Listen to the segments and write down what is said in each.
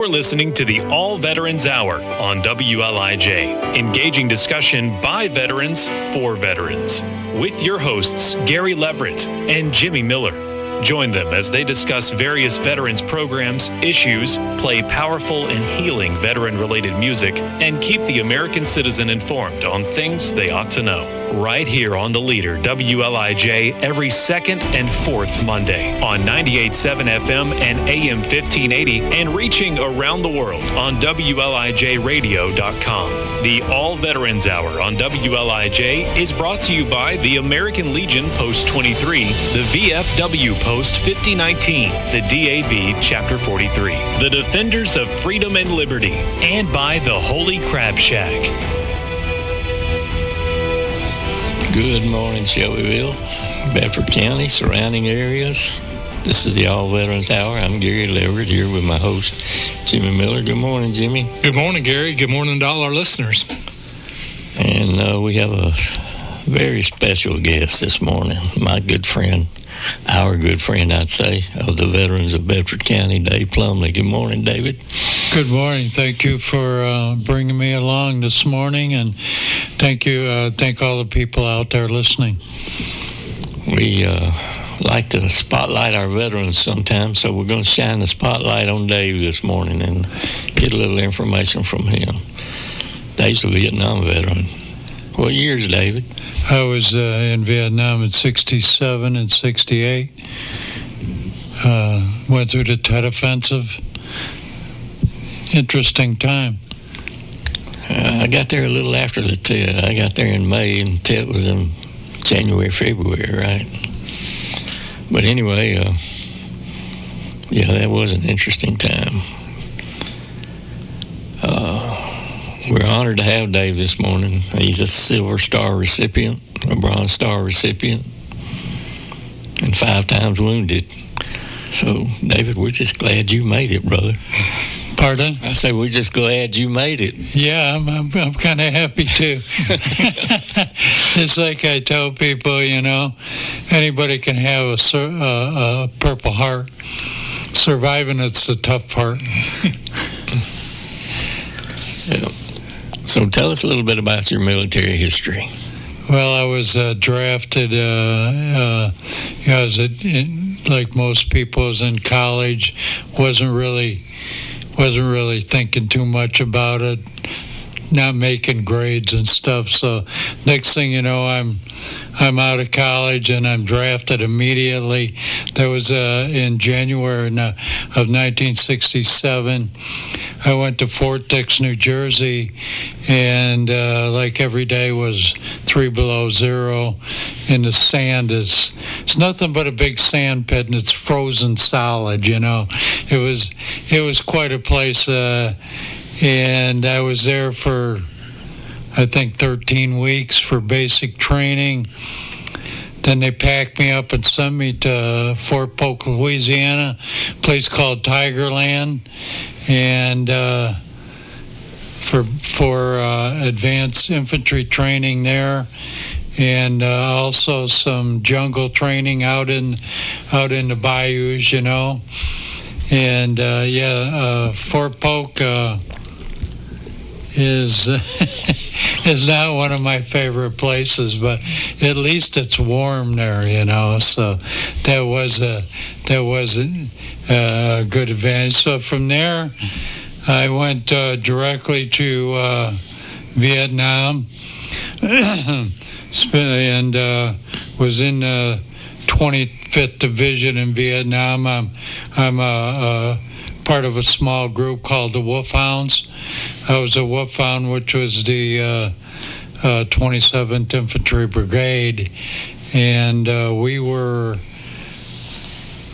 We're listening to the All Veterans Hour on WLIJ, engaging discussion by veterans for veterans, with your hosts Gary Leverett and Jimmy Miller. Join them as they discuss various veterans programs, issues, play powerful and healing veteran-related music, and keep the American citizen informed on things they ought to know. Right here on the leader, WLIJ, every second and fourth Monday on 98.7 FM and AM 1580, and reaching around the world on WLIJradio.com. The All Veterans Hour on WLIJ is brought to you by the American Legion Post 23, the VFW Post 5019, the DAV Chapter 43, the Defenders of Freedom and Liberty, and by the Holy Crab Shack. Good morning, Shelbyville, Bedford County, surrounding areas. This is the All Veterans Hour. I'm Gary Leverett here with my host, Jimmy Miller. Good morning, Jimmy. Good morning, Gary. Good morning to all our listeners. And we have a very special guest this morning, my good friend, our good friend, I'd say, of the veterans of Bedford County, Dave Plumley. Good morning, David. Good morning. Thank you for bringing me along this morning, and thank all the people out there listening. We like to spotlight our veterans sometimes, so we're going to shine the spotlight on Dave this morning and get a little information from him. Dave's a Vietnam veteran. What years, David? I was in Vietnam in 67 and 68. Went through the Tet Offensive. Interesting time. I got there a little after the Tet. I got there in May, and Tet was in January, February, right? But anyway, that was an interesting time. We're honored to have Dave this morning. He's a Silver Star recipient, a Bronze Star recipient, and 5 times wounded. So, David, we're just glad you made it, brother. Pardon? I say we're just glad you made it. Yeah, I'm kind of happy too. It's like I tell people, anybody can have a Purple Heart. Surviving it's the tough part. Yeah. So tell us a little bit about your military history. Well, I was drafted. Like most people, I was in college. Wasn't really thinking too much about it. Not making grades and stuff. So next thing you know, I'm out of college and I'm drafted immediately. That was in January of 1967. I went to Fort Dix, New Jersey, and like every day was 3 below zero, and the sand it's nothing but a big sand pit, and it's frozen solid. It was quite a place, and I was there for I think 13 weeks for basic training. Then they packed me up and sent me to Fort Polk, Louisiana, a place called Tigerland, and for advanced infantry training there, and also some jungle training out in the bayous, and Fort Polk is not one of my favorite places, but at least it's warm there, so that was a good advantage. So from there I went directly to Vietnam and was in the 25th Division in Vietnam. I'm a part of a small group called the Wolfhounds. I was a Wolfhound, which was the 27th Infantry Brigade, and we were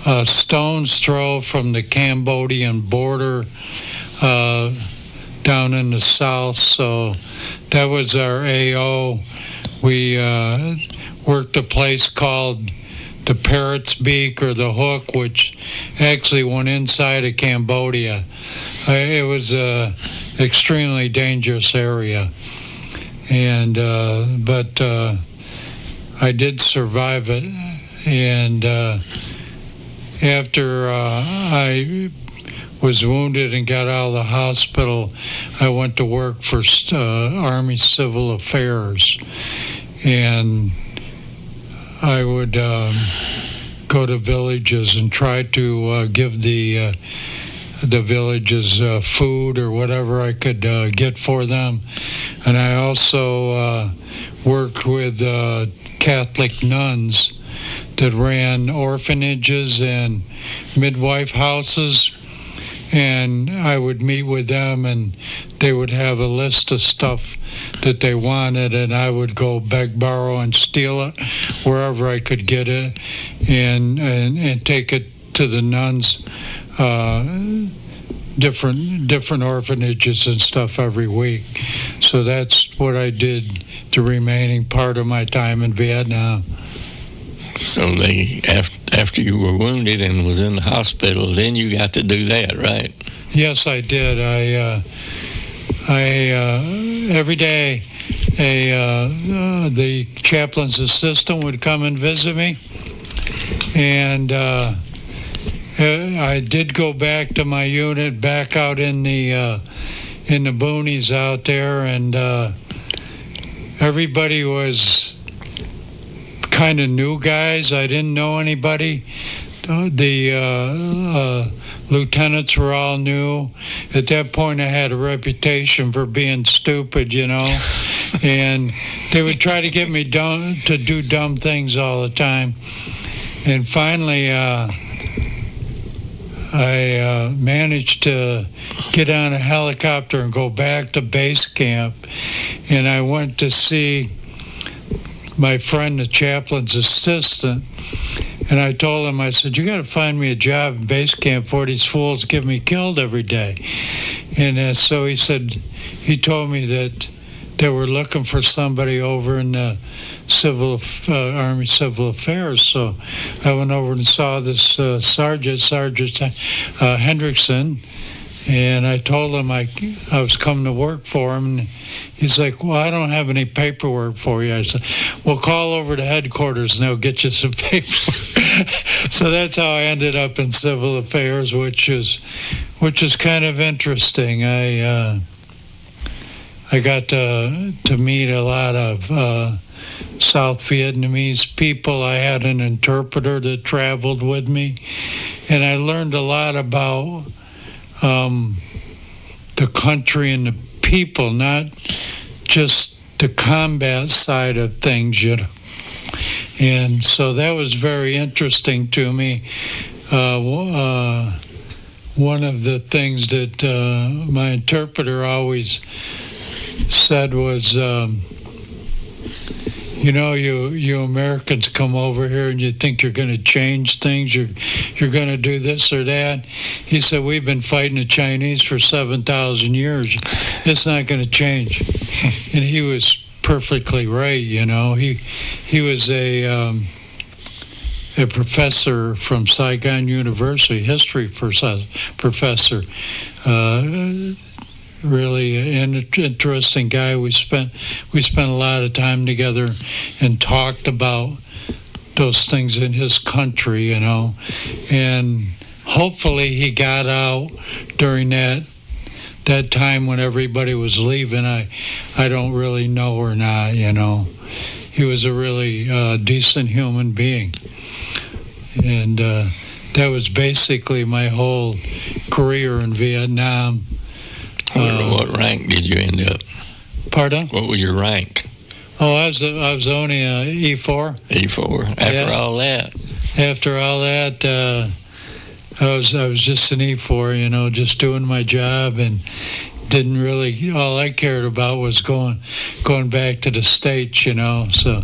a stone's throw from the Cambodian border down in the south, so that was our AO. We worked a place called the Parrot's Beak or the Hook, which actually went inside of Cambodia. It was an extremely dangerous area, and but I did survive it. And after I was wounded and got out of the hospital, I went to work for Army Civil Affairs, and I would go to villages and try to give the villages food or whatever I could get for them. And I also worked with Catholic nuns that ran orphanages and midwife houses, and I would meet with them, and they would have a list of stuff that they wanted, and I would go beg, borrow, and steal it wherever I could get it, and take it to the nuns, different orphanages and stuff every week. So that's what I did the remaining part of my time in Vietnam. So after you were wounded and was in the hospital, then you got to do that, right? Yes, I did. I every day the chaplain's assistant would come and visit me, and I did go back to my unit, back out in the boonies out there, and everybody was kind of new guys. I didn't know anybody. The lieutenants were all new. At that point, I had a reputation for being stupid, and they would try to get me to do dumb things all the time. And finally, I managed to get on a helicopter and go back to base camp, and I went to see my friend, the chaplain's assistant, and I told him, I said, you got to find me a job in base camp before these fools get me killed every day. And so he told me that they were looking for somebody over in the Army Civil Affairs. So I went over and saw this Sergeant Hendrickson, and I told him I was coming to work for him. And he's like, well, I don't have any paperwork for you. I said, well, call over to headquarters and they'll get you some paperwork. So that's how I ended up in Civil Affairs, which is kind of interesting. I got to meet a lot of South Vietnamese people. I had an interpreter that traveled with me, and I learned a lot about the country and the people, not just the combat side of things, And so that was very interesting to me. One of the things that my interpreter always said was, you Americans come over here and you think you're going to change things, you're going to do this or that. He said, we've been fighting the Chinese for 7,000 years. It's not going to change. And he was perfectly right, He was a professor from Saigon University, history professor. Really an interesting guy. We spent a lot of time together and talked about those things in his country, and hopefully he got out during that time when everybody was leaving. I don't really know or not, He was a really decent human being, and that was basically my whole career in Vietnam. What rank did you end up? Pardon? What was your rank? Oh, I was only E4. E4. After all that, I was just an E4, just doing my job, and didn't really. All I cared about was going back to the States, So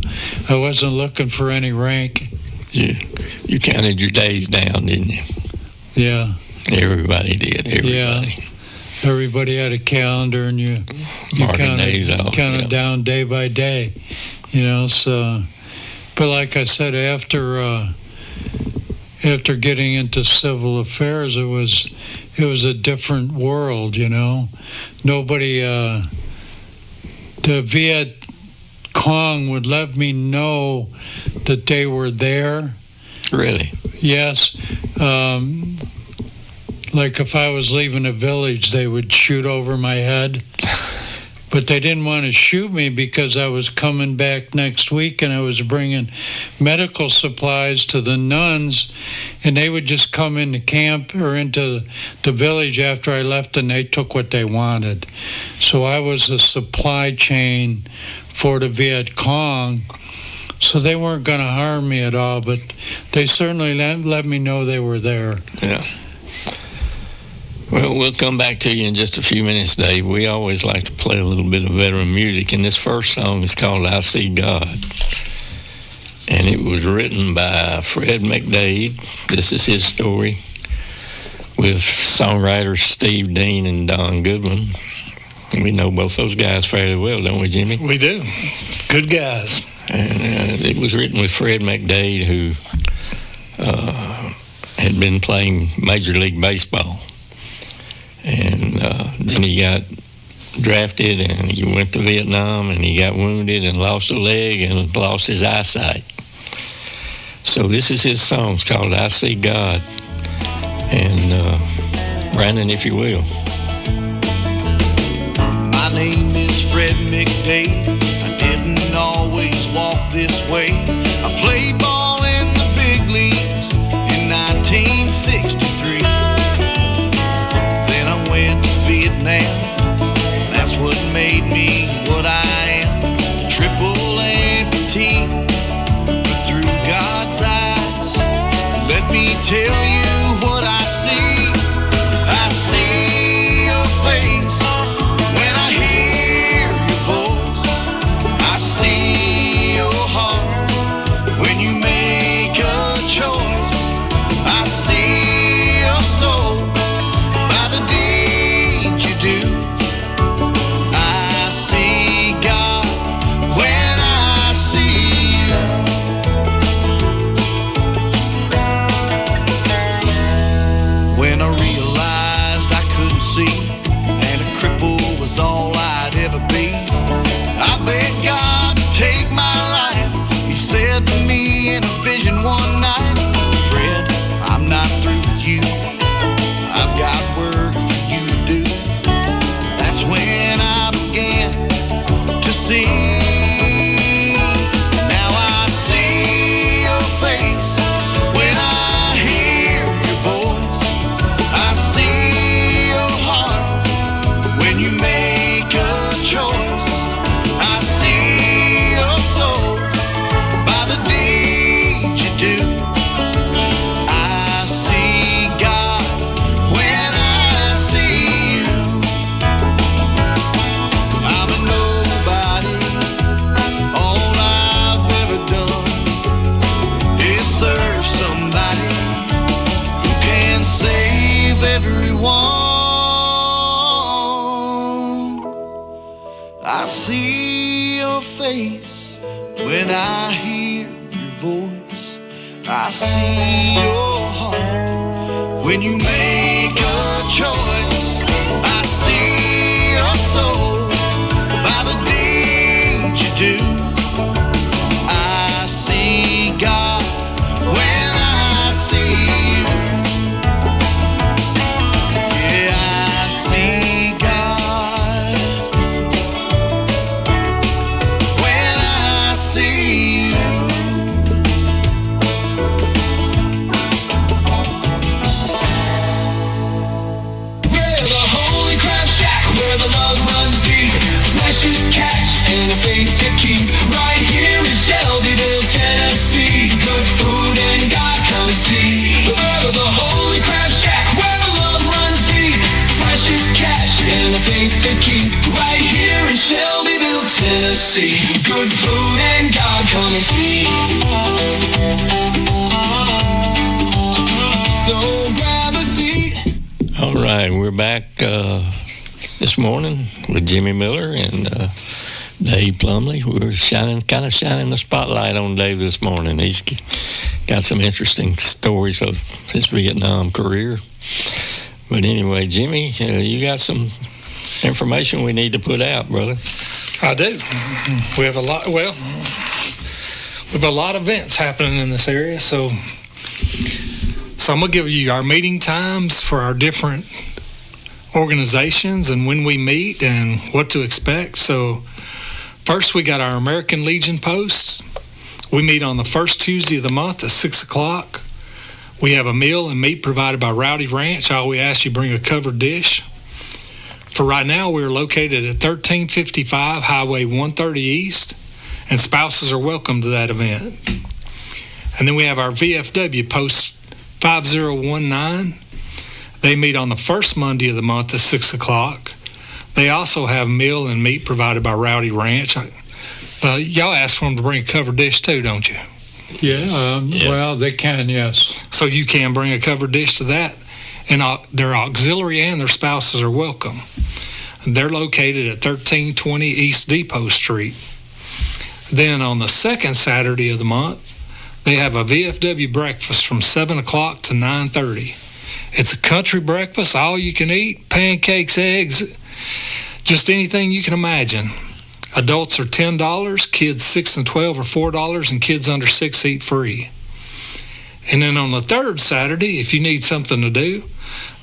I wasn't looking for any rank. You counted your days down, didn't you? Yeah. Everybody did. Yeah. Everybody had a calendar, and you counted down day by day, So, but like I said, after getting into civil affairs, it was a different world, Nobody, the Viet Cong would let me know that they were there. Really? Yes. like if I was leaving a village, they would shoot over my head. But they didn't want to shoot me because I was coming back next week and I was bringing medical supplies to the nuns, and they would just come into camp or into the village after I left, and they took what they wanted. So I was the supply chain for the Viet Cong. So they weren't going to harm me at all, but they certainly let me know they were there. Yeah. Well, we'll come back to you in just a few minutes, Dave. We always like to play a little bit of veteran music, and this first song is called I See God. And it was written by Fred McDade. This is his story, with songwriters Steve Dean and Don Goodman. We know both those guys fairly well, don't we, Jimmy? We do. Good guys. And it was written with Fred McDade, who had been playing Major League Baseball. And then he got drafted, and he went to Vietnam, and he got wounded and lost a leg and lost his eyesight. So this is his song. It's called I See God. And Brandon, if you will. My name is Fred McDade. I didn't always walk this way. I played ball in the big leagues in 1963. Then I went to Vietnam. That's what made me what I am. A triple amputee, but through God's eyes, let me tell you what I see. I see your face when I hear your voice. I see your heart when you make a choice. I see your soul by the deeds you do. I see God when I see you. When I realized I couldn't see and a cripple was all I'd ever be, I begged God to take my life. He said to me in a vision one night, Fred, I'm not through with you. I've got work for you to do. That's when I began to see. Now I see your face when I hear your voice. I see your heart when you make a choice. I see your soul by the deeds you do. I see God when I see you. I'm a nobody. All I've ever done is serve somebody who can save everyone. I see your face when I hear your voice. I see your heart when you make a choice. I see your soul by the deeds you do. I see God when I see you. Yeah, I see God when I see you. We're the Holy Crab Shack, where the love runs deep. Precious catch and a faith to keep. Right here in Shelbyville, Tennessee. Good food and God come and see. We're the Holy Crab Shack, where the love runs deep. Precious catch and a faith to keep. Right here in Shelbyville, Tennessee. Good food and God come and see. So grab a seat. All right, we're back this morning with Jimmy Miller and Dave Plumley. We're kind of shining the spotlight on Dave this morning. He's got some interesting stories of his Vietnam career. But anyway, Jimmy, you got some information we need to put out, brother. I do. We have a lot. Well, we have a lot of events happening in this area. So So I'm going to give you our meeting times for our different organizations and when we meet and what to expect. So first, we got our American Legion posts. We meet on the first Tuesday of the month at 6 o'clock. We have a meal and meat provided by Rowdy Ranch. All we ask you bring a covered dish. For right now, we're located at 1355 Highway 130 East, and spouses are welcome to that event. And then we have our VFW post 5019. They meet on the first Monday of the month at 6 o'clock. They also have meal and meat provided by Rowdy Ranch. Y'all ask for them to bring a covered dish too, don't you? Yes. Well, they can, yes. So you can bring a covered dish to that. And their auxiliary and their spouses are welcome. They're located at 1320 East Depot Street. Then on the second Saturday of the month, they have a VFW breakfast from 7 o'clock to 9:30. It's a country breakfast, all you can eat, pancakes, eggs, just anything you can imagine. Adults are $10, kids 6 and 12 are $4, and kids under 6 eat free. And then on the third Saturday, if you need something to do,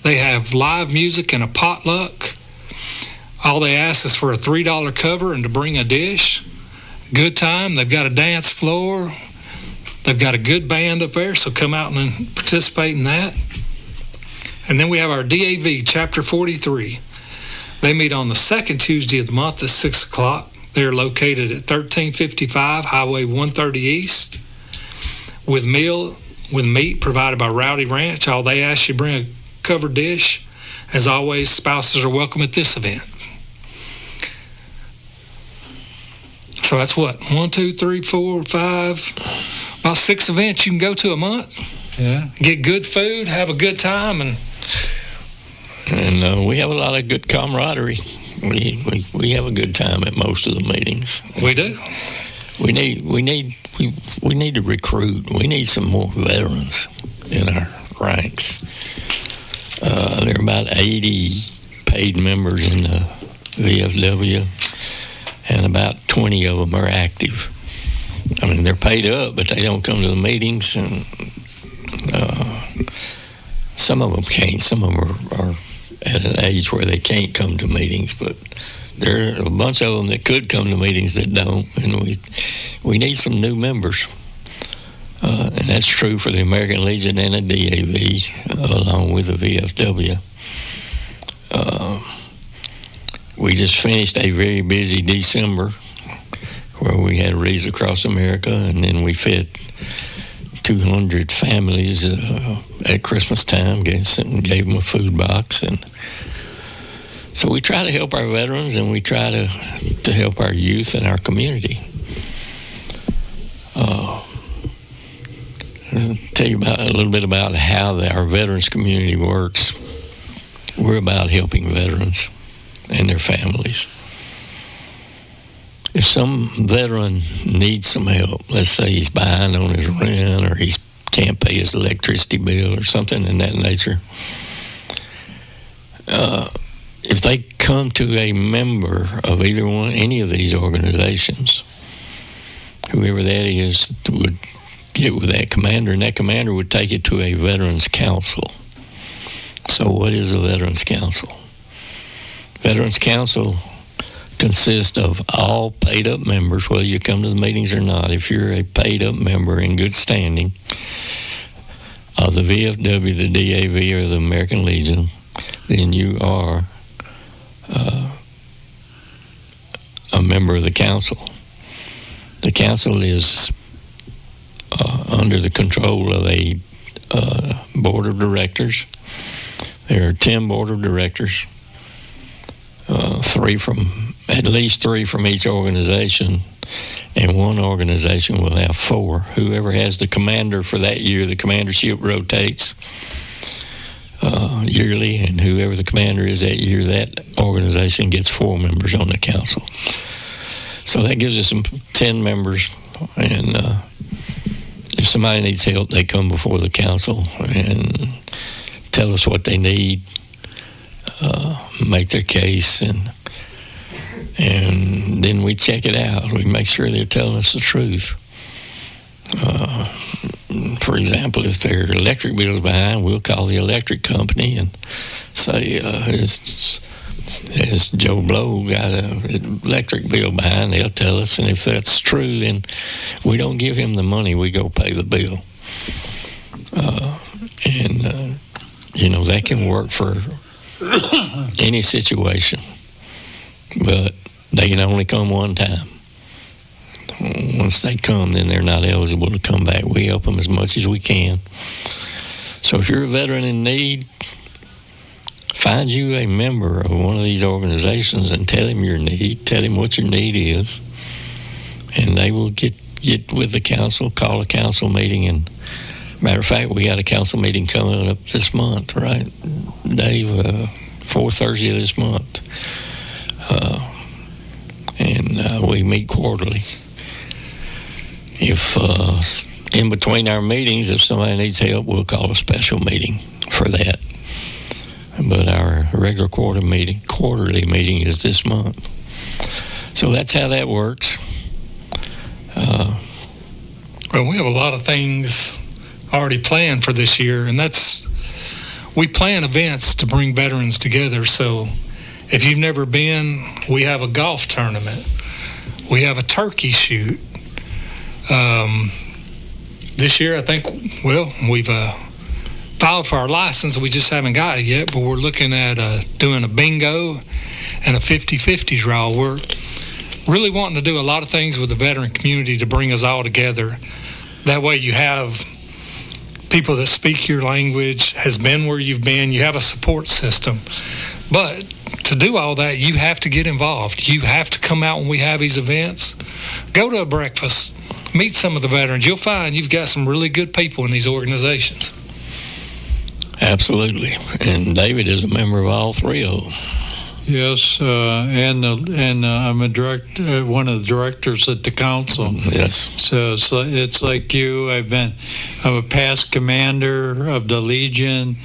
they have live music and a potluck. All they ask is for a $3 cover and to bring a dish. Good time. They've got a dance floor. They've got a good band up there, so come out and participate in that. And then we have our DAV, Chapter 43. They meet on the second Tuesday of the month at 6 o'clock. They're located at 1355 Highway 130 East with meat provided by Rowdy Ranch. All they ask you bring a covered dish. As always, spouses are welcome at this event. So that's what, 1, 2, 3, 4, 5, about 6 events you can go to a month. Yeah. Get good food, have a good time, and we have a lot of good camaraderie. We have a good time at most of the meetings. We do. We need to recruit. We need some more veterans in our ranks. There are about 80 paid members in the VFW, and about 20 of them are active. I mean, they're paid up, but they don't come to the meetings, and some of them can't. Some of them are at an age where they can't come to meetings, but there are a bunch of them that could come to meetings that don't, and we need some new members. And that's true for the American Legion and the DAV, along with the VFW. We just finished a very busy December where we had Reads Across America, and then we fed 200 families at Christmas time, gave them a food box. And so we try to help our veterans, and we try to help our youth and our community. I'll tell you a little bit about how our veterans community works. We're about helping veterans and their families. If some veteran needs some help, let's say he's behind on his rent or he can't pay his electricity bill or something in that nature, if they come to a member of any of these organizations, whoever that is would get with that commander, and that commander would take it to a Veterans Council. So what is a Veterans Council? Veterans Council consists of all paid-up members, whether you come to the meetings or not. If you're a paid-up member in good standing of the VFW, the DAV, or the American Legion, then you are a member of the council. The council is under the control of a board of directors. There are 10 board of directors, at least three from each organization, and one organization will have 4. Whoever has the commander for that year, the commandership rotates yearly, and whoever the commander is that year, that organization gets 4 members on the council. So that gives us some 10 members, and if somebody needs help, they come before the council and tell us what they need, make their case, and then we check it out. We make sure they're telling us the truth. for example, if their electric bill is behind, we'll call the electric company and say, has Joe Blow got an electric bill behind? They'll tell us, and if that's true, then we don't give him the money. We go pay the bill. That can work for any situation, but they can only come one time. Once they come, then they're not eligible to come back. We help them as much as we can. So if you're a veteran in need, find you a member of one of these organizations and tell him your need, tell him what your need is, and they will get with the council, call a council meeting. And matter of fact, we got a council meeting coming up this month, right, Dave? Fourth Thursday of this month. And we meet quarterly. If in between our meetings, if somebody needs help, we'll call a special meeting for that. But our regular quarterly meeting is this month. So that's how that works. Well, we have a lot of things already planned for this year, and we plan events to bring veterans together. So if you've never been, we have a golf tournament. We have a turkey shoot. This year, I think, we've filed for our license. We just haven't got it yet, but we're looking at doing a bingo and a 50-50 draw. We're really wanting to do a lot of things with the veteran community to bring us all together. That way you have people that speak your language, has been where you've been, you have a support system. But to do all that, you have to get involved. You have to come out when we have these events. Go to a breakfast. Meet some of the veterans. You'll find you've got some really good people in these organizations. Absolutely. And David is a member of all three of them. Yes, and I'm one of the directors at the council. Yes. So it's like you. I'm a past commander of the Legion.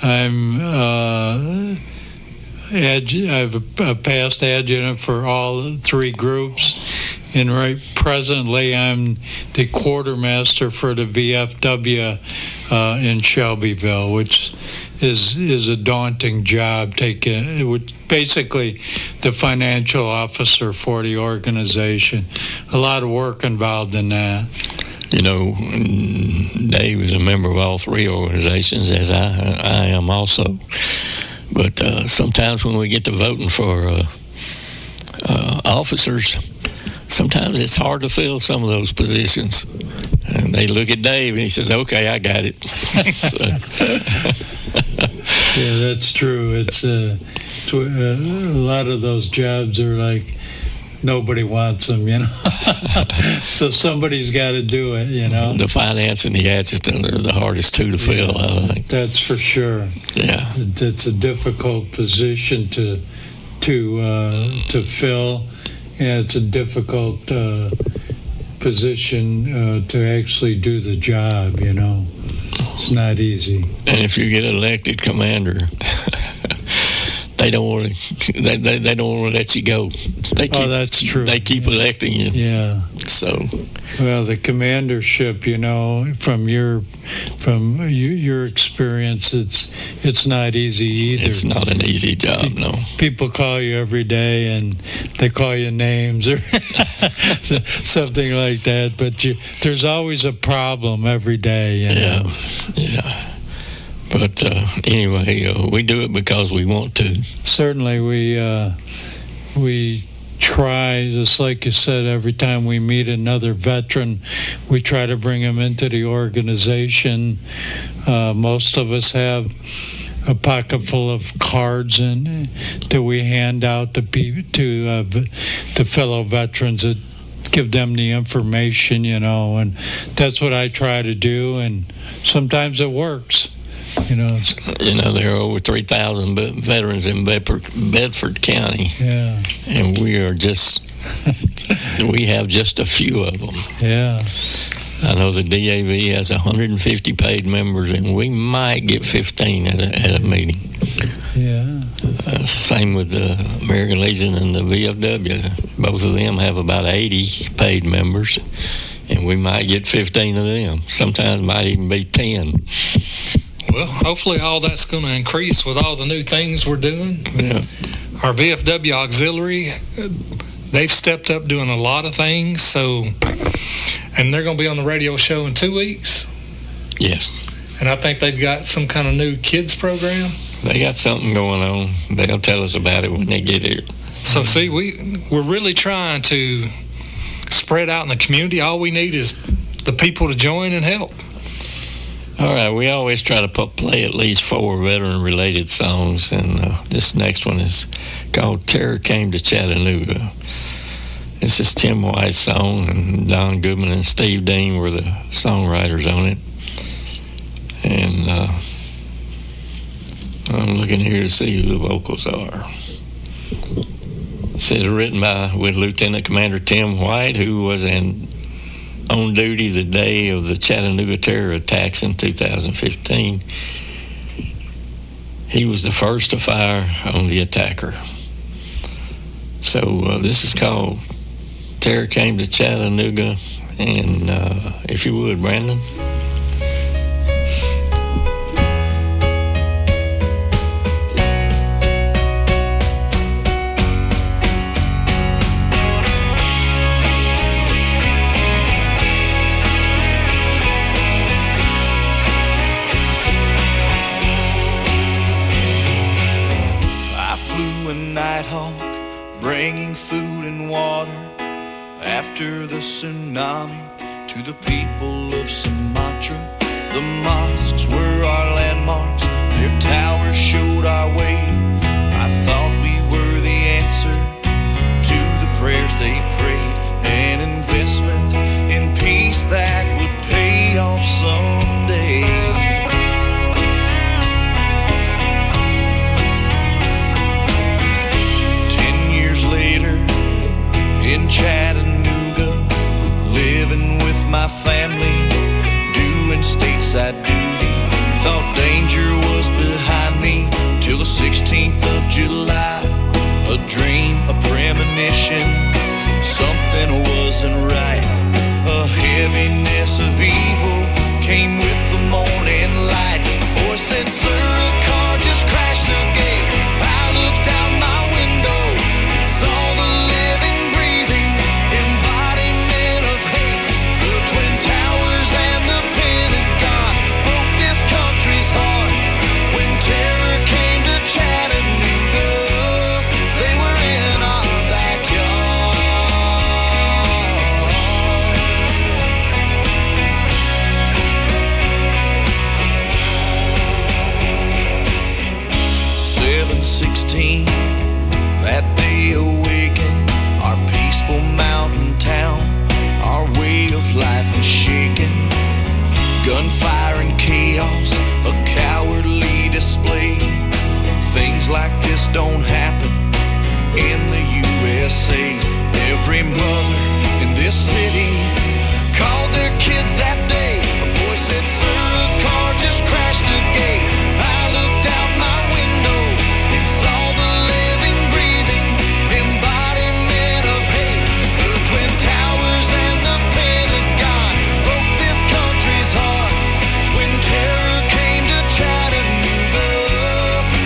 I'm a past adjutant for all three groups, and presently I'm the quartermaster for the VFW in Shelbyville, which is a daunting job. Basically the financial officer for the organization. A lot of work involved in that. Dave is a member of all three organizations, as I am also. But sometimes when we get to voting for officers, sometimes it's hard to fill some of those positions. And they look at Dave and he says, okay, I got it. Yeah, that's true. It's a lot of those jobs are like nobody wants them, So somebody's got to do it, The finance and the adjutant are the hardest two to fill, I think. That's for sure. Yeah. It's a difficult position to fill, and it's a difficult position to actually do the job, It's not easy. And if you get elected commander, they don't want to. They don't want to let you go. That's true. They keep electing you. Yeah. So. Well, the commandership, from your experience, it's not easy either. It's not an easy job, no. People call you every day, and they call you names or something like that. But there's always a problem every day. Yeah. But anyway, we do it because we want to. Certainly, we try, just like you said, every time we meet another veteran, we try to bring them into the organization. Most of us have a pocket full of cards that we hand out to fellow veterans that give them the information, and that's what I try to do, and sometimes it works. There are over 3,000 veterans in Bedford County. Yeah. And we have just a few of them. Yeah. I know the DAV has 150 paid members, and we might get 15 at a meeting. Yeah. Same with the American Legion and the VFW. Both of them have about 80 paid members, and we might get 15 of them. Sometimes it might even be 10. Well, hopefully all that's going to increase with all the new things we're doing. Yeah. Our VFW auxiliary, they've stepped up doing a lot of things. And they're going to be on the radio show in 2 weeks. Yes. And I think they've got some kind of new kids program. They got something going on. They'll tell us about it when they get here. So see, we're really trying to spread out in the community. All we need is the people to join and help. All right, we always try to play at least 4 veteran-related songs, and this next one is called Terror Came to Chattanooga. This is Tim White's song, and Don Goodman and Steve Dean were the songwriters on it. And I'm looking here to see who the vocals are. It says written with Lieutenant Commander Tim White, who was on duty the day of the Chattanooga terror attacks in 2015. He was the first to fire on the attacker. So this is called Terror Came to Chattanooga, and if you would, Brandon. Bringing food and water after the tsunami to the people of Sumatra. The mosques were our landmarks, their towers showed our way. I thought we were the answer to the prayers they prayed, an investment in peace that would pay off someday. Later in Chattanooga, living with my family, doing stateside duty. Thought danger was behind me till the 16th of July. A dream, a premonition, something wasn't right. A heaviness of evil came with the morning light. A voice said, "Sir, a car just crashed the gate." I looked out my window, saw the living, breathing embodiment of hate. The Twin Towers and the Pentagon broke this country's heart. When terror came to Chattanooga, they were in our backyard. 7/16, that day awakened our peaceful mountain town. Our way of life was shaken. Gunfire and chaos, a cowardly display. Things like this don't happen in the USA. Every mother in this city called their kids that day. A voice said, "Sir, a car just crashed the gate." I looked out my window and saw the living, breathing embodiment of hate. The Twin Towers and the Pentagon broke this country's heart. When terror came to Chattanooga,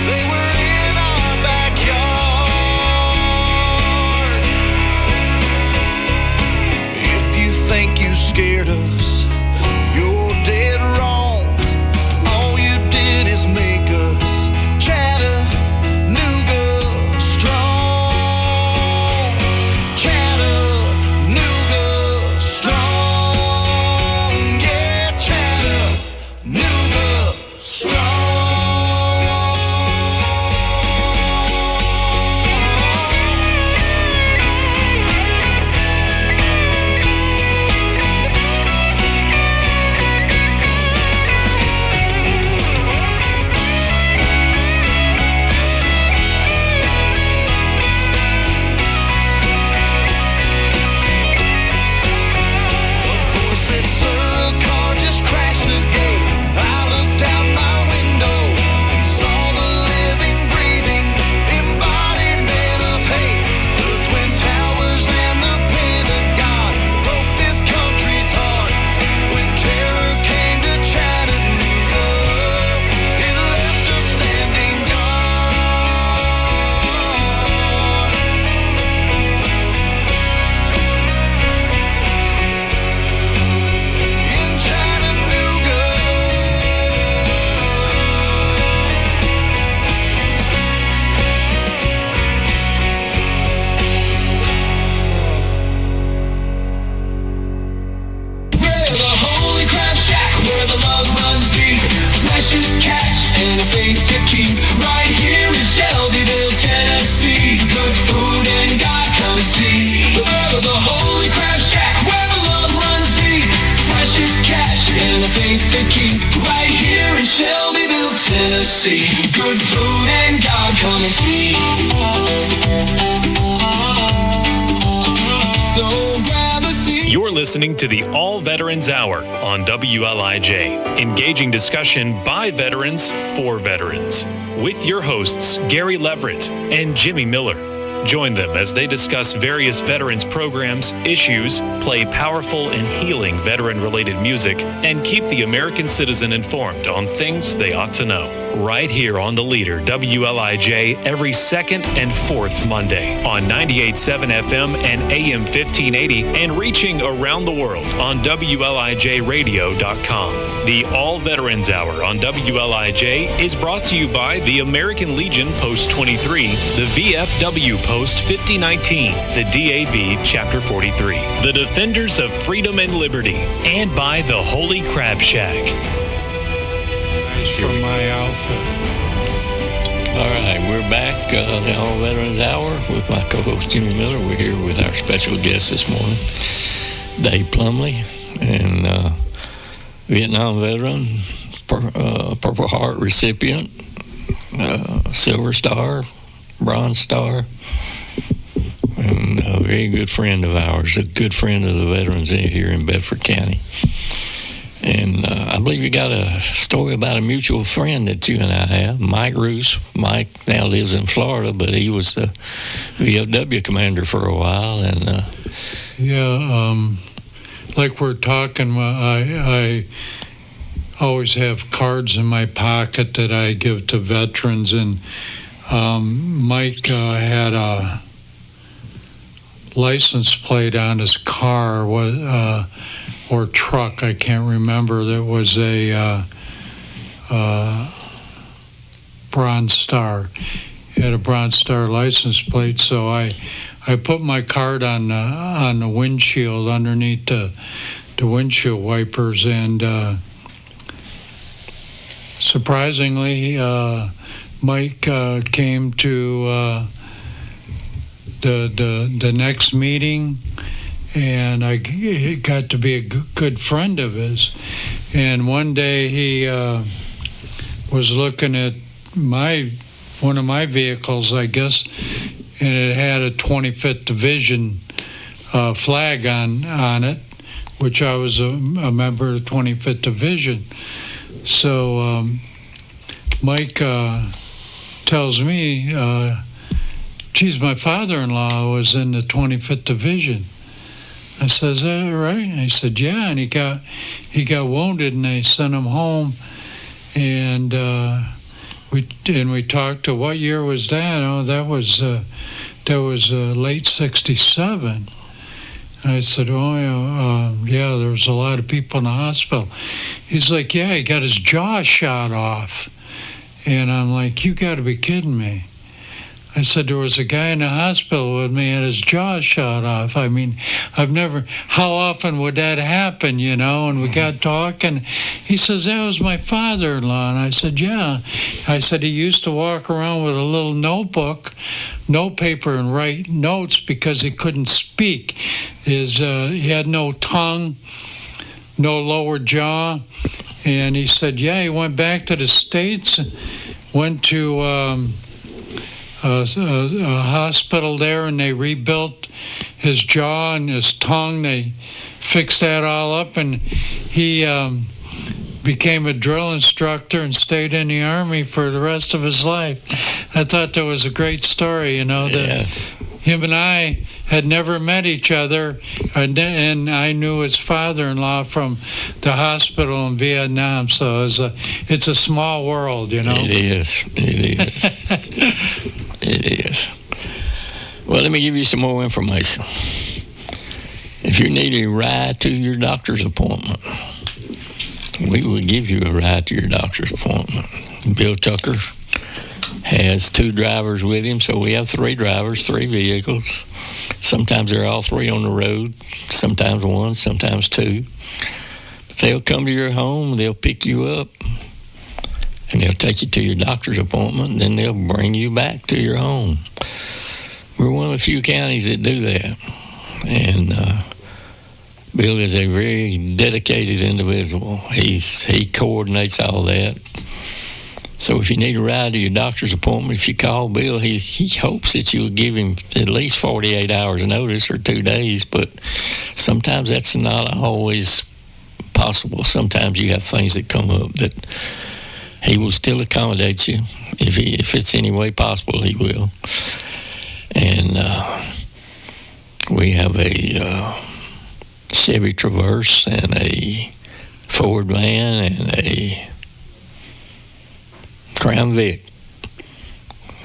they were in our backyard. If wanna see. So grab a seat. You're listening to the All Veterans Hour on WLIJ, engaging discussion by veterans for veterans, with your hosts Gary Leverett and Jimmy Miller. Join them as they discuss various veterans programs, issues, play powerful and healing veteran-related music, and keep the American citizen informed on things they ought to know. Right here on the leader, WLIJ, every second and fourth Monday on 98.7 FM and AM 1580, and reaching around the world on WLIJradio.com. The All Veterans Hour on WLIJ is brought to you by the American Legion Post 23, the VFW Post 5019, the DAV Chapter 43, the Defenders of Freedom and Liberty, and by the Holy Crab Shack. From my outfit. All right, we're back, the All Veterans Hour with my co-host Jimmy Miller. We're here with our special guest this morning, Dave Plumley, and Vietnam veteran, Purple Heart recipient, Silver Star, Bronze Star, and a very good friend of ours, a good friend of the veterans here in Bedford County. And I believe you got a story about a mutual friend that you and I have, Mike Roos. Mike now lives in Florida, but he was the VFW commander for a while. And like we're talking, I always have cards in my pocket that I give to veterans. And Mike had a license plate on his car, or truck, I can't remember. That was a Bronze Star. He had a Bronze Star license plate, so I put my card on the windshield underneath the windshield wipers, and surprisingly, Mike came to the next meeting. And I got to be a good friend of his. And one day he was looking at one of my vehicles, I guess, and it had a 25th Division flag on it, which I was a member of the 25th Division. So Mike tells me, geez, my father-in-law was in the 25th Division. I said, is that right? And he said, yeah. And he got wounded, and they sent him home. And we talked to, what year was that? Oh, that was late '67. And I said, oh yeah, there was a lot of people in the hospital. He's like, yeah, he got his jaw shot off. And I'm like, you got to be kidding me. I said, there was a guy in the hospital with me and his jaw shot off. I mean, how often would that happen, you know? And we got talking. He says, that was my father-in-law. And I said, yeah. I said, he used to walk around with a little notebook, notepaper, and write notes because he couldn't speak. He had no tongue, no lower jaw. And he said, yeah, he went back to the States, went to a hospital there, and they rebuilt his jaw and his tongue. They fixed that all up, and he became a drill instructor and stayed in the Army for the rest of his life. I thought that was a great story, you know, that him and I had never met each other, and I knew his father-in-law from the hospital in Vietnam, so it's a small world, you know. It is. It is. Well, let me give you some more information. If you need a ride to your doctor's appointment, we will give you a ride to your doctor's appointment. Bill Tucker has 2 drivers with him, so we have 3 drivers, 3 vehicles. Sometimes they're all 3 on the road, sometimes 1, sometimes 2. But they'll come to your home, they'll pick you up, and they'll take you to your doctor's appointment, and then they'll bring you back to your home. We're one of the few counties that do that. And Bill is a very dedicated individual. He coordinates all that. So if you need a ride to your doctor's appointment, if you call Bill, he hopes that you'll give him at least 48 hours notice or 2 days, but sometimes that's not always possible. Sometimes you have things that come up that he will still accommodate you. If it's any way possible, he will. And we have a Chevy Traverse and a Ford van and a Crown Vic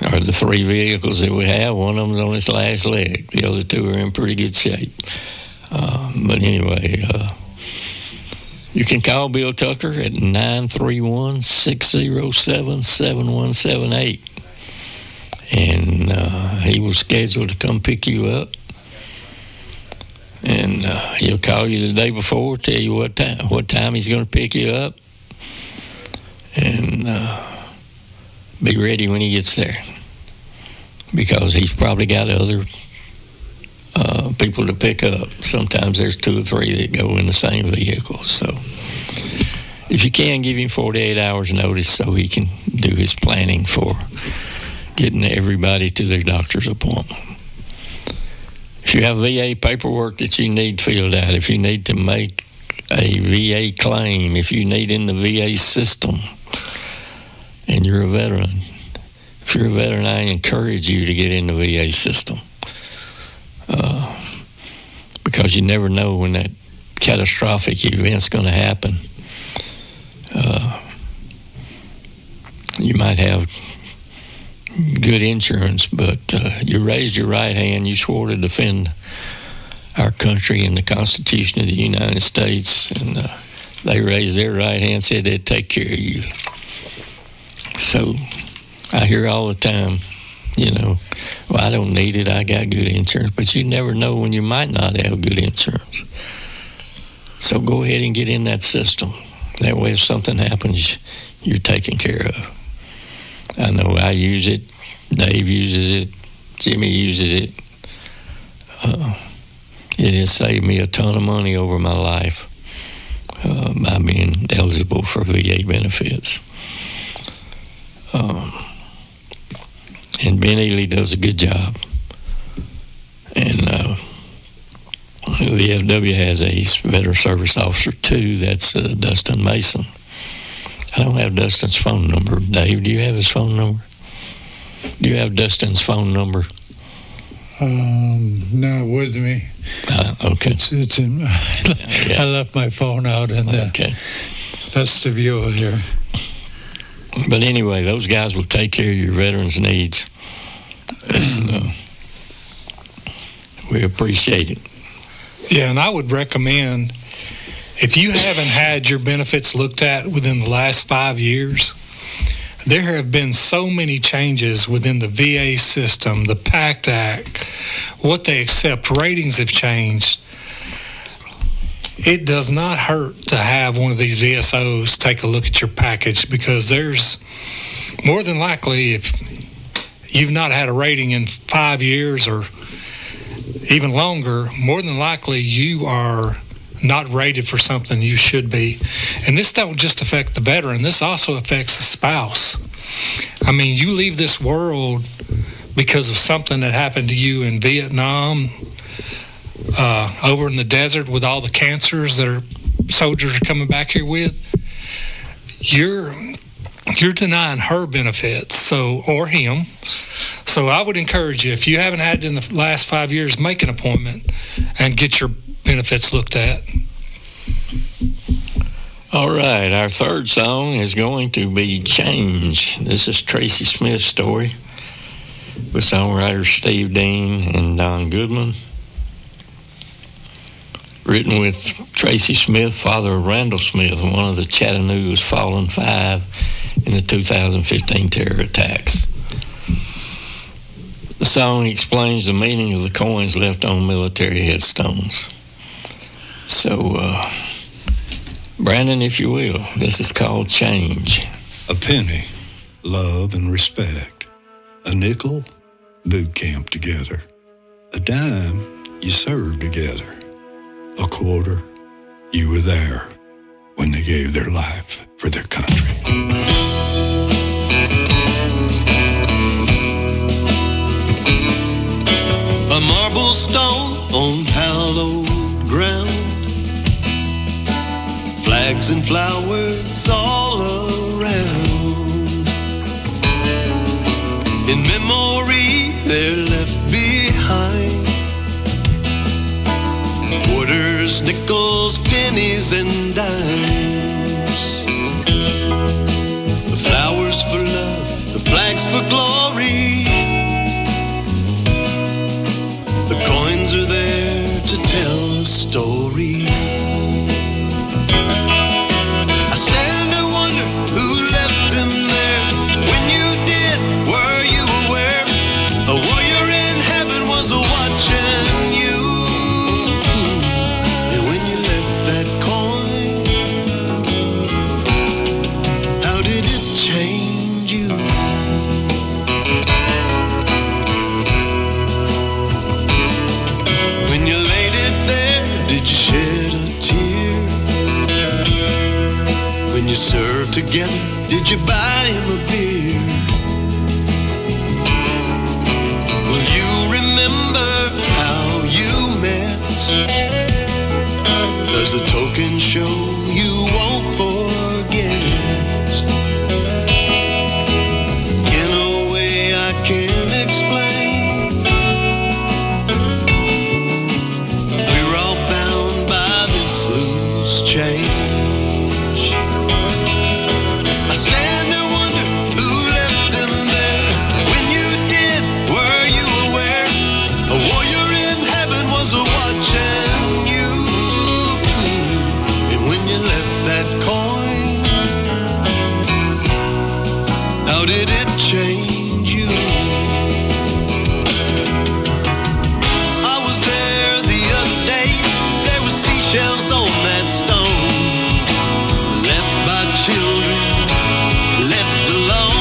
are the 3 vehicles that we have. One of them's on its last leg. The other 2 are in pretty good shape. But anyway, you can call Bill Tucker at 931-607-7178. And he will schedule to come pick you up. And he'll call you the day before, tell you what time he's going to pick you up. And be ready when he gets there, because he's probably got other people to pick up. Sometimes there's 2 or 3 that go in the same vehicle. So if you can, give him 48 hours notice so he can do his planning for getting everybody to their doctor's appointment. If you have VA paperwork that you need filled out, if you need to make a VA claim, if you need in the VA system, and you're a veteran, if you're a veteran, I encourage you to get in the VA system, because you never know when that catastrophic event's going to happen. You might have good insurance, but you raised your right hand. You swore to defend our country and the Constitution of the United States, and they raised their right hand and said they'd take care of you. So I hear all the time, well, I don't need it, I got good insurance. But you never know when you might not have good insurance. So go ahead and get in that system. That way if something happens, you're taken care of. I know I use it, Dave uses it, Jimmy uses it. It has saved me a ton of money over my life by being eligible for VA benefits. And Ben Ely does a good job. And the VFW has a Veteran Service Officer too. That's Dustin Mason. I don't have Dustin's phone number. Dave, do you have his phone number? Do you have Dustin's phone number? No, with me. Okay. It's in. I left my phone out in the vestibule here. But anyway, those guys will take care of your veterans' needs. And we appreciate it. Yeah, and I would recommend, if you haven't had your benefits looked at within the last 5 years, there have been so many changes within the VA system, the PACT Act, what they accept, ratings have changed. It does not hurt to have one of these VSOs take a look at your package, because there's more than likely, if you've not had a rating in 5 years or even longer, more than likely you are not rated for something you should be. And this don't just affect the veteran, this also affects the spouse. I mean, you leave this world because of something that happened to you in Vietnam, over in the desert with all the cancers that our soldiers are coming back here with. You're denying her benefits, or him. So I would encourage you, if you haven't had it in the last 5 years, make an appointment and get your benefits looked at. All right, our third song is going to be Change. This is Tracy Smith's story with songwriters Steve Dean and Don Goodman. Written with Tracy Smith, father of Randall Smith, one of the Chattanooga's fallen 5 in the 2015 terror attacks. The song explains the meaning of the coins left on military headstones. So, Brandon, if you will, this is called Change. A penny, love and respect. A nickel, boot camp together. A dime, you served together. A quarter, you were there when they gave their life for their country. flags and flowers all around. In memory, they're left behind. Quarters, nickels, pennies, and dimes. The flowers for love, the flags for glory. The coins are there to tell a story. I stand and wonder who left them there. When you did, were you aware? A warrior in heaven was watching you. And when you left that coin, how did it change you? When you laid it there, did you shed a tear? When you served together, did you buy him a beer? Will you remember how you met? Does the token show you won't forget? In a way I can't explain, we're all bound by this loose change. I stand and wonder who left them there. When you did, were you aware? A warrior in heaven was watching you. And when you left that coin, how did it change you? I was there the other day. There were seashells on that stone, left by children, left alone.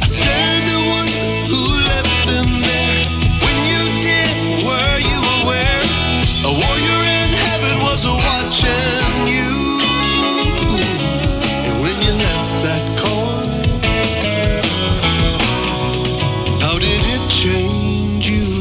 I stand and wonder who left them there. When you did, were you aware? A warrior in heaven was watching you. And when you left that coin, how did it change you?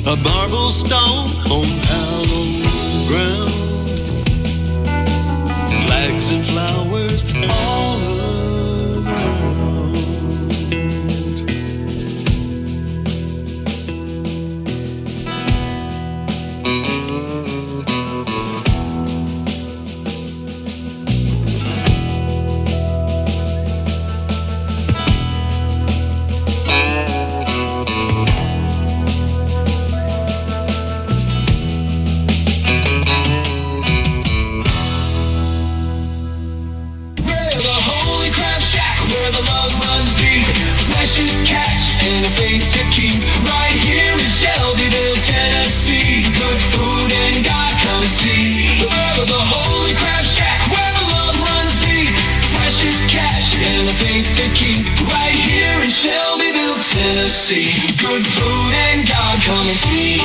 A marble stone on hallowed ground, flags and flowers all around. We're the Holy Crab Shack, where the love runs deep. Precious catch and a faith to keep. Right here in Shelbyville, Tennessee. Good food and God come and see. We're the Holy Crab Shack, where the love runs deep. Precious catch and a faith to keep. Right here in Shelbyville, Tennessee. Good food and God come and see.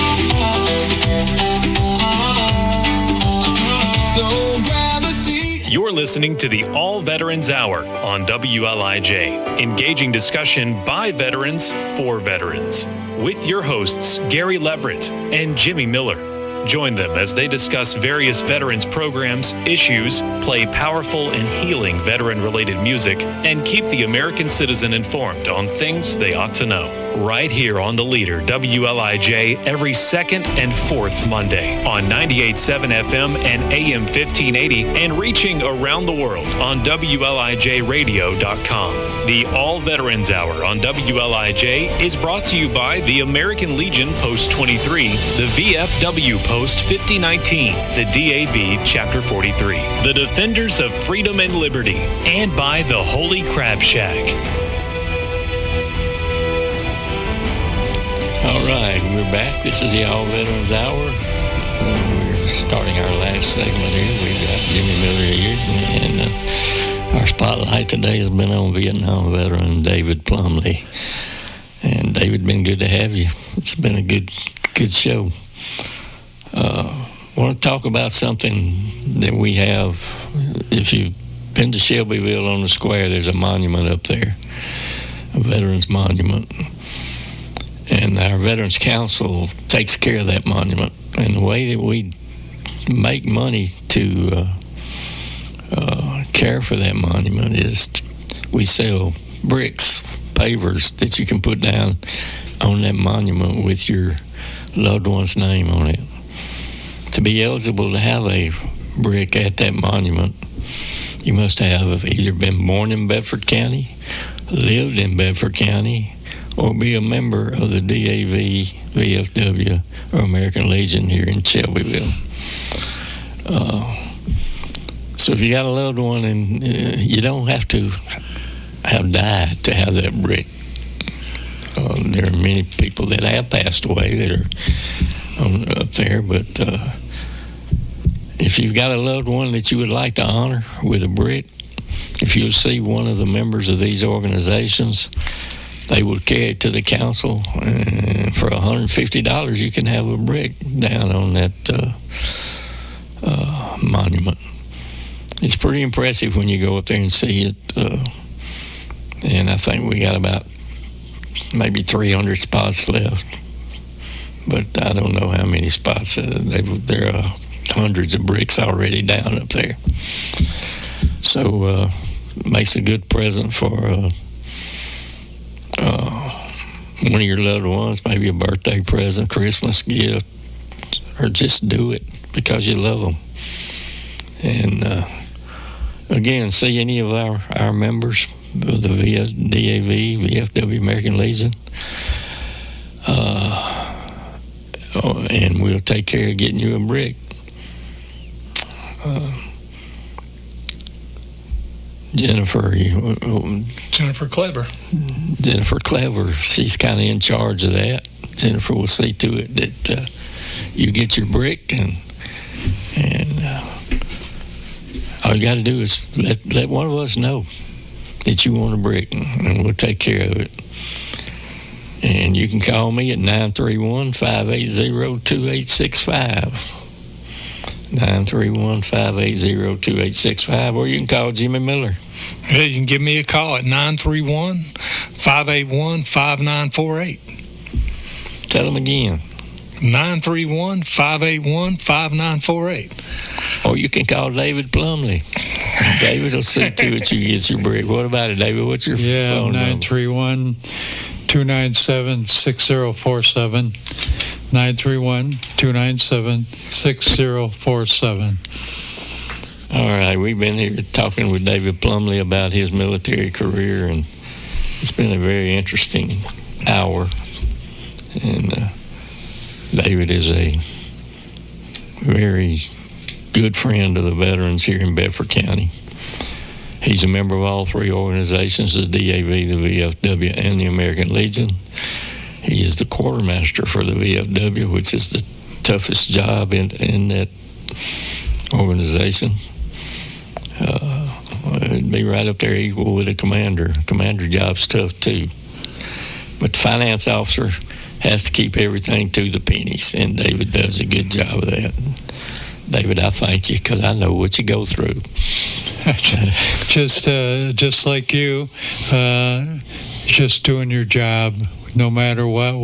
So grab a seat. You're listening to the All Veterans Hour on WLIJ, engaging discussion by veterans for veterans, with your hosts Gary Leverett and Jimmy Miller. Join them as they discuss various veterans programs, issues, play powerful and healing veteran-related music, and keep the American citizen informed on things they ought to know. Right here on the leader, WLIJ, every second and fourth Monday on 98.7 FM and AM 1580, and reaching around the world on WLIJradio.com. The All Veterans Hour on WLIJ is brought to you by the American Legion Post 23, the VFW Post 5019, the DAV Chapter 43, the Defenders of Freedom and Liberty, and by the Holy Crab Shack. All right, we're back. This is the All Veterans Hour. We're starting our last segment here. We've got Jimmy Miller here, and our spotlight today has been on Vietnam veteran David Plumley. And David, been good to have you. It's been a good show. I want to talk about something that we have. If you been to Shelbyville on the square, there's a monument up there, a Veterans Monument. And our Veterans Council takes care of that monument. And the way that we make money to care for that monument is we sell bricks, pavers that you can put down on that monument with your loved one's name on it. To be eligible to have a brick at that monument, you must have either been born in Bedford County, lived in Bedford County, or be a member of the DAV, VFW, or American Legion here in Shelbyville. So if you got a loved one, and you don't have to have died to have that brick. There are many people that have passed away that are up there, but if you've got a loved one that you would like to honor with a brick, if you'll see one of the members of these organizations, they will carry it to the council, and for $150 you can have a brick down on that monument. It's pretty impressive when you go up there and see it, and I think we got about maybe 300 spots left, but I don't know how many spots. There are hundreds of bricks already down up there, so makes a good present for one of your loved ones, maybe a birthday present, Christmas gift, or just do it because you love them. And again, see any of our members of the DAV, VFW, American Legion, and we'll take care of getting you a brick. Jennifer Clever. Jennifer Clever, she's kind of in charge of that. Jennifer will see to it that you get your brick, and all you got to do is let one of us know that you want a brick, and we'll take care of it. And you can call me at 931-580-2865. 931-580-2865, or you can call Jimmy Miller. Yeah, you can give me a call at 931-581-5948. Tell them again. 931-581-5948. Or you can call David Plumley. David will see to it you get your brick. What about it, David? What's your phone number? 931-297-6047. 931-297-6047. All right, we've been here talking with David Plumley about his military career, and it's been a very interesting hour. And David is a very good friend of the veterans here in Bedford County. He's a member of all three organizations, the DAV, the VFW, and the American Legion. He is the quartermaster for the VFW, which is the toughest job in that organization. It'd be right up there equal with a commander. Commander job's tough too. But the finance officer has to keep everything to the pennies, and David does a good job of that. David, I thank you because I know what you go through. Just like you, just doing your job. No matter what,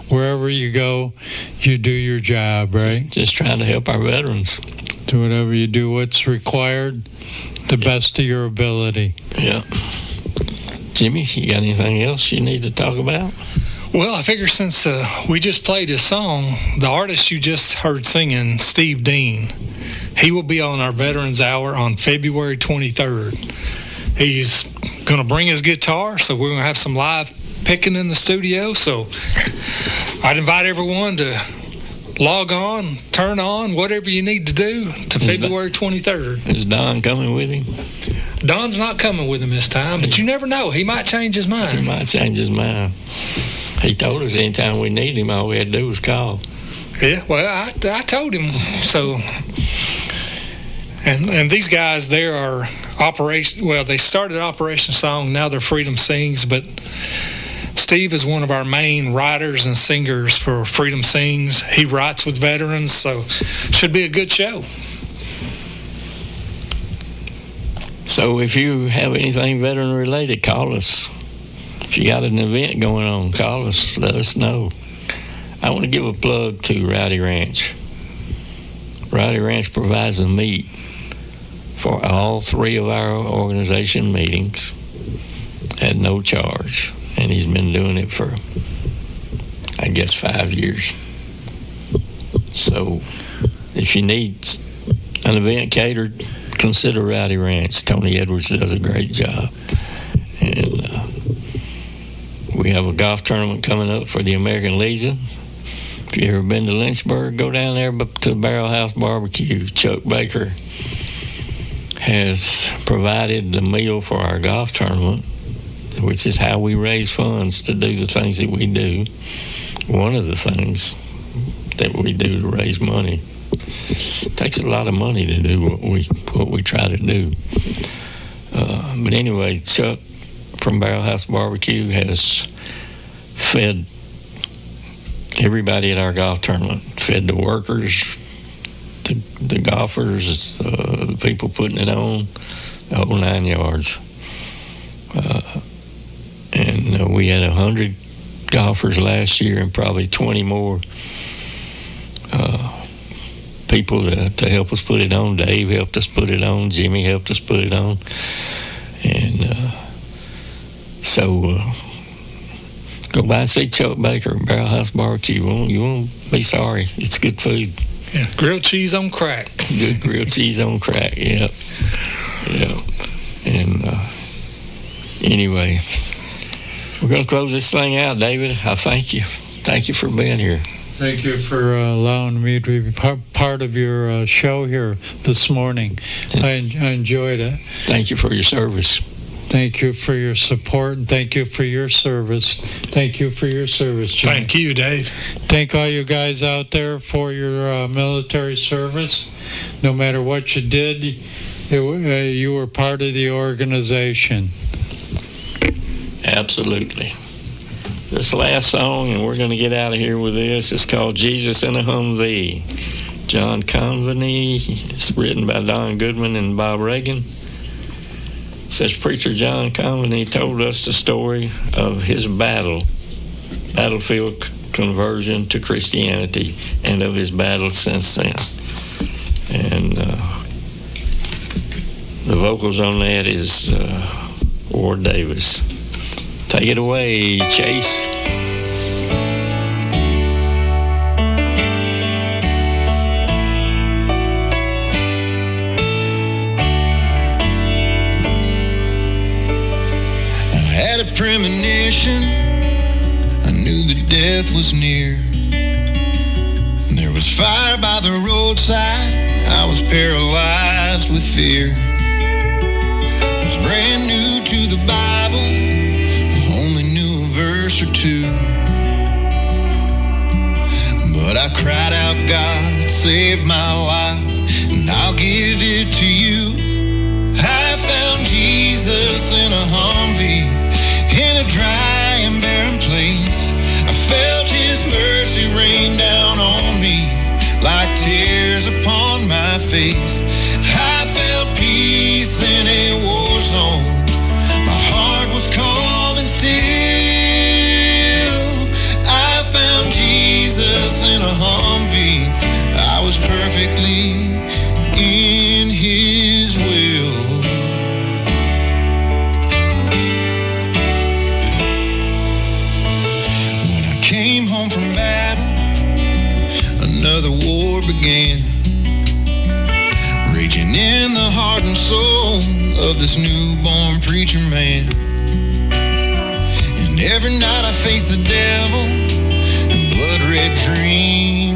wherever you go, you do your job, right? Just trying to help our veterans. Do whatever you do, what's required, the best of your ability. Yeah. Jimmy, you got anything else you need to talk about? Well, I figure since we just played his song, the artist you just heard singing, Steve Dean, he will be on our Veterans Hour on February 23rd. He's going to bring his guitar, so we're going to have some live picking in the studio. So I'd invite everyone to log on, turn on, whatever you need to do to February 23rd. Is Don coming with him? Don's not coming with him this time, but you never know. He might change his mind. He might change his mind. He told us anytime we need him, all we had to do was call. Yeah, well, I told him. So, and these guys, they are they started Operation Song, now they're Freedom Sings, but Steve is one of our main writers and singers for Freedom Sings. He writes with veterans, so should be a good show. So if you have anything veteran related, call us. If you got an event going on, call us. Let us know. I want to give a plug to Rowdy Ranch. Rowdy Ranch provides a meet for all 3 of our organization meetings at no charge. And he's been doing it for, I guess, 5 years. So if you need an event catered, consider Rowdy Ranch. Tony Edwards does a great job. And we have a golf tournament coming up for the American Legion. If you ever been to Lynchburg, go down there to Barrel House Barbecue. Chuck Baker has provided the meal for our golf tournament, which is how we raise funds to do the things that we do. One of the things that we do to raise money. It takes a lot of money to do what we try to do. But anyway, Chuck from Barrel House Barbecue has fed everybody at our golf tournament, fed the workers, the golfers, the people putting it on, the whole 9 yards. And we had 100 golfers last year and probably 20 more people to help us put it on. Dave helped us put it on. Jimmy helped us put it on. And so go by and see Chuck Baker, Barrel House Barbecue. You won't be sorry. It's good food. Yeah, grilled cheese on crack. Good grilled cheese on crack, yeah. And anyway, we're going to close this thing out, David. I thank you. Thank you for being here. Thank you for allowing me to be part of your show here this morning. I enjoyed it. Thank you for your service. Thank you for your support, and thank you for your service. Thank you for your service, Jimmy. Thank you, Dave. Thank all you guys out there for your military service. No matter what you did, you were part of the organization. Absolutely. This last song, and we're going to get out of here with this, is called Jesus in a Humvee. John Conveny. It's written by Don Goodman and Bob Reagan. It says, Preacher John Conveny told us the story of his battlefield conversion to Christianity, and of his battle since then. And the vocals on that is Ward Davis. Take it away, Chase. I had a premonition. I knew that death was near. There was fire by the roadside. I was paralyzed with fear. I was brand new to the Bible. Verse or two, but I cried out, God, save my life, and I'll give it to you. I found Jesus in a Humvee, in a dry and barren place. I felt his mercy rain down on me, like tears upon my face. I felt peace in a war zone. My heart was calm and still. Jesus in a Humvee, I was perfectly in his will. When I came home from battle, another war began, raging in the heart and soul of this newborn preacher man. And every night I faced the devil, blood-red dreams